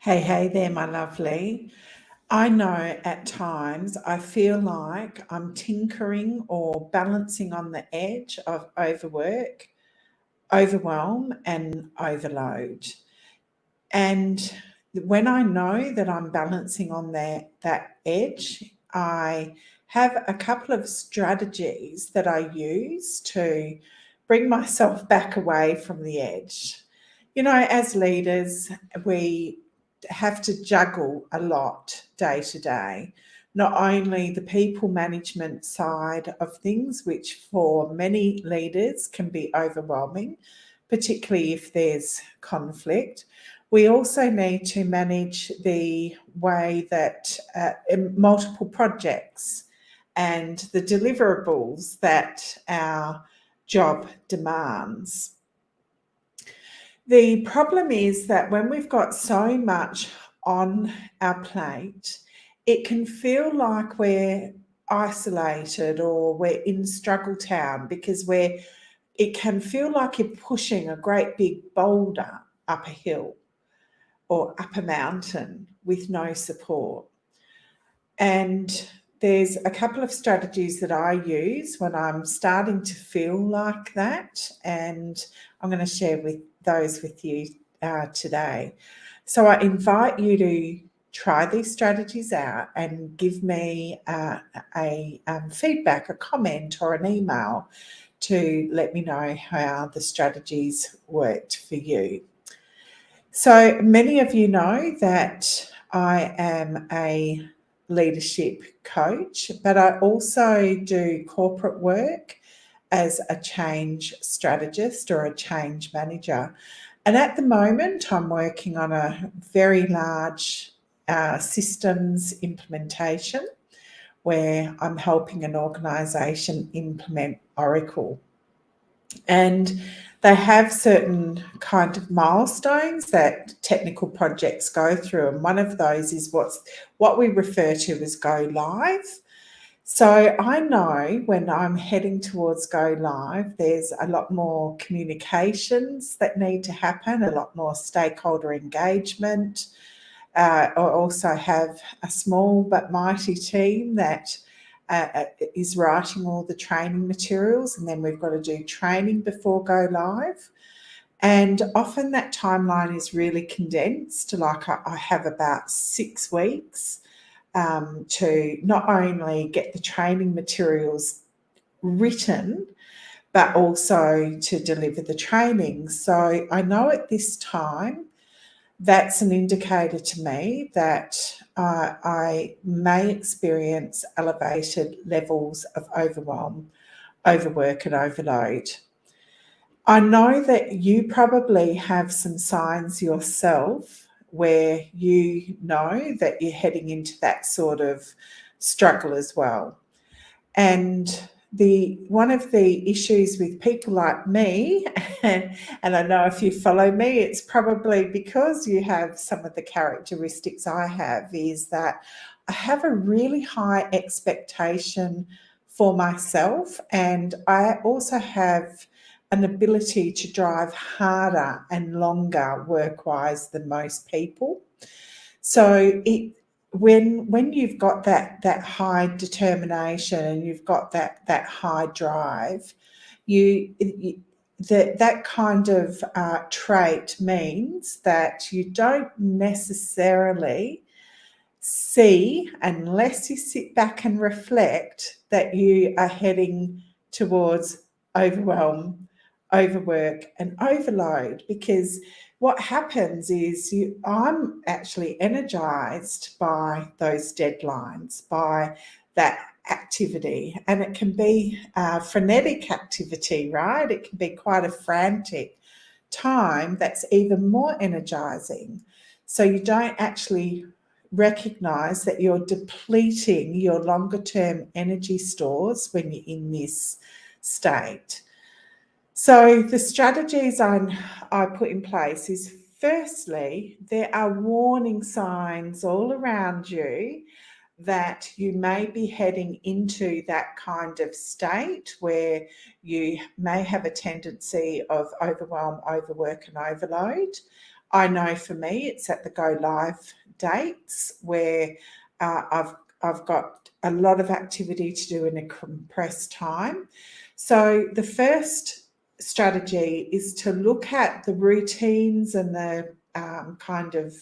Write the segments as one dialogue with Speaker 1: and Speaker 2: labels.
Speaker 1: Hey there, my lovely. I know at times I feel like I'm tinkering or balancing on the edge of overwork, overwhelm, and overload. And when I know that I'm balancing on that edge, I have a couple of strategies that I use to bring myself back away from the edge. You know, as leaders, we have to juggle a lot day to day. Not only the people management side of things, which for many leaders can be overwhelming, particularly if there's conflict. We also need to manage the way that multiple projects and the deliverables that our job demands. The problem is that when we've got so much on our plate, it can feel like we're isolated or we're in struggle town because it can feel like you're pushing a great big boulder up a hill or up a mountain with no support. And there's a couple of strategies that I use when I'm starting to feel like that, and I'm going to share those with you today. So I invite you to try these strategies out and give me a feedback, a comment, or an email to let me know how the strategies worked for you. So many of you know that I am a leadership coach, but I also do corporate work as a change strategist or a change manager. And at the moment, I'm working on a very large systems implementation where I'm helping an organisation implement Oracle. And they have certain kind of milestones that technical projects go through, and one of those is what we refer to as go live. So I know when I'm heading towards go live, there's a lot more communications that need to happen, a lot more stakeholder engagement. I also have a small but mighty team that is writing all the training materials, and then we've got to do training before go live. And often that timeline is really condensed. Like I have about 6 weeks to not only get the training materials written, but also to deliver the training. So I know at this time that's an indicator to me that I may experience elevated levels of overwhelm, overwork, and overload. I know that you probably have some signs yourself where you know that you're heading into that sort of struggle as well. And one of the issues with people like me, and I know if you follow me, it's probably because you have some of the characteristics I have, is that I have a really high expectation for myself, and I also have an ability to drive harder and longer work-wise than most people. So when you've got that high determination and you've got that high drive, that kind of trait means that you don't necessarily see, unless you sit back and reflect, that you are heading towards overwhelm, overwork, and overload. Because what happens is I'm actually energized by those deadlines, by that activity, and it can be frenetic activity, right? It can be quite a frantic time that's even more energizing. So you don't actually recognize that you're depleting your longer term energy stores when you're in this state. So the strategies I put in place is, firstly, there are warning signs all around you that you may be heading into that kind of state where you may have a tendency of overwhelm, overwork, and overload. I know for me, it's at the go live dates where I've got a lot of activity to do in a compressed time. So the first strategy is to look at the routines and the kind of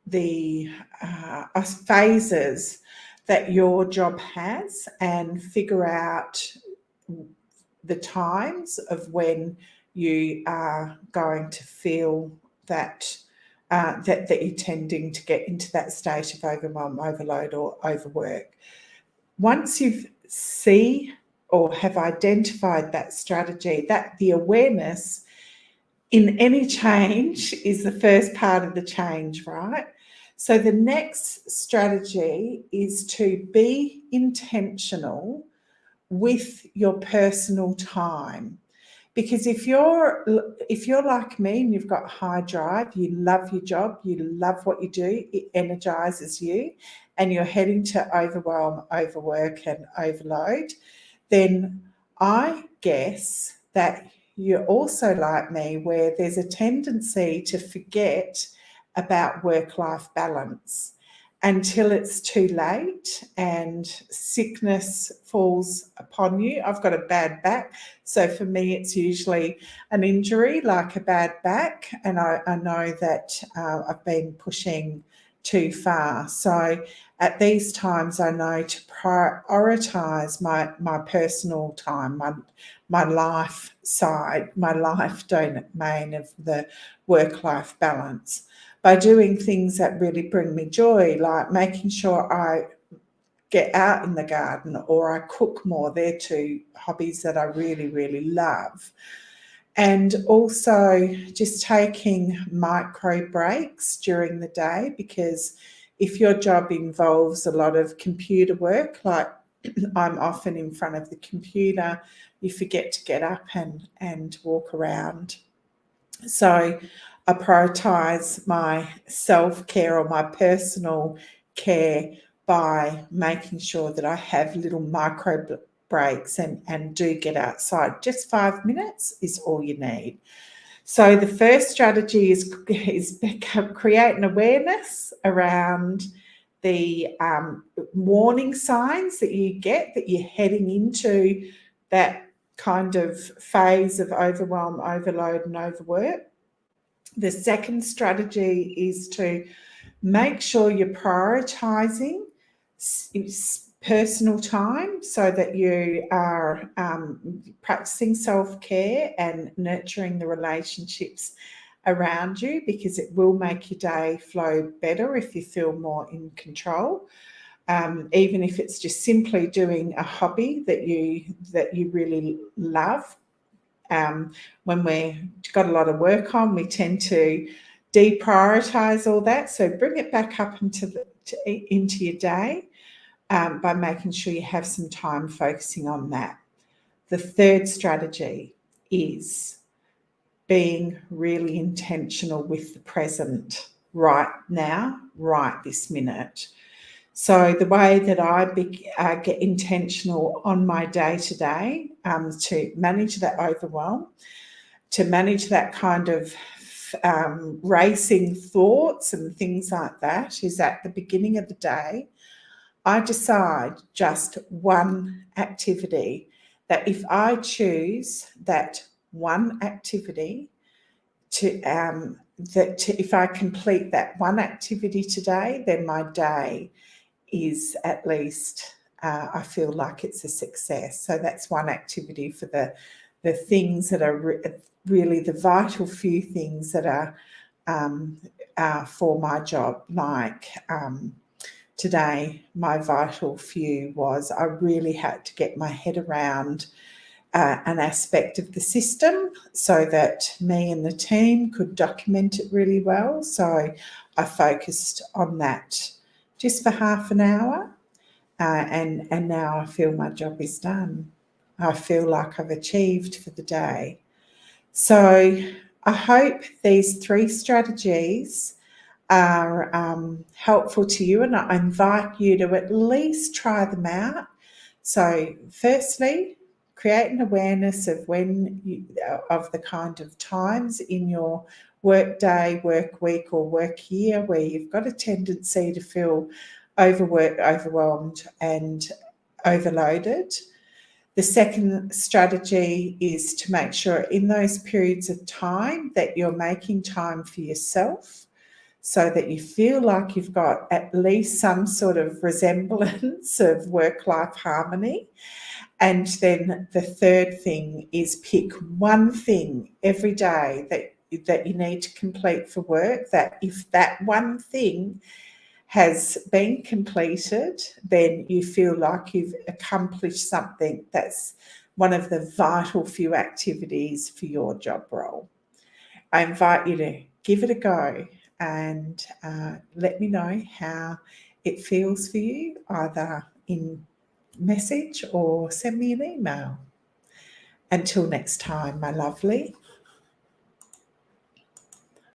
Speaker 1: the phases that your job has and figure out the times of when you are going to feel that that you're tending to get into that state of overwhelm, overload, or overwork. Once you see or have identified that strategy, that the awareness in any change is the first part of the change, right? So the next strategy is to be intentional with your personal time. Because if you're like me and you've got high drive, you love your job, you love what you do, it energizes you, and you're heading to overwhelm, overwork, and overload, then I guess that you're also like me, where there's a tendency to forget about work-life balance until it's too late and sickness falls upon you. I've got a bad back, so for me it's usually an injury like a bad back, and I know that I've been pushing too far. So at these times I know to prioritise my personal time, my life side, my life domain of the work-life balance, by doing things that really bring me joy, like making sure I get out in the garden or I cook more. They're two hobbies that I really, really love. And also just taking micro breaks during the day, because if your job involves a lot of computer work, like I'm often in front of the computer, you forget to get up and walk around. So I prioritise my self-care or my personal care by making sure that I have little micro breaks and do get outside. Just 5 minutes is all you need. So the first strategy is create an awareness around the warning signs that you get that you're heading into that kind of phase of overwhelm, overload, and overwork. The second strategy is to make sure you're prioritizing personal time so that you are practicing self-care and nurturing the relationships around you, because it will make your day flow better if you feel more in control. Even if it's just simply doing a hobby that you really love. When we've got a lot of work on, we tend to deprioritize all that. So bring it back up into your day by making sure you have some time focusing on that. The third strategy is being really intentional with the present, right now, right this minute. So the way that I get intentional on my day-to-day to manage that overwhelm, to manage that kind of racing thoughts and things like that, is at the beginning of the day, I decide just one activity, that if I choose that one activity if I complete that one activity today, then my day is at least, I feel like it's a success. So that's one activity for the things that are really the vital few things that are for my job. Like today, my vital few was I really had to get my head around an aspect of the system so that me and the team could document it really well. So I focused on that just for half an hour, and now I feel my job is done. I feel like I've achieved for the day. So I hope these 3 strategies are helpful to you, and I invite you to at least try them out. So firstly, create an awareness of of the kind of times in your work day, work week, or work year where you've got a tendency to feel overworked, overwhelmed, and overloaded. The second strategy is to make sure in those periods of time that you're making time for yourself so that you feel like you've got at least some sort of resemblance of work-life harmony. And then the third thing is pick one thing every day that you need to complete for work, that if that one thing has been completed, then you feel like you've accomplished something that's one of the vital few activities for your job role. I invite you to give it a go and let me know how it feels for you, either in message or send me an email. Until next time, my lovely.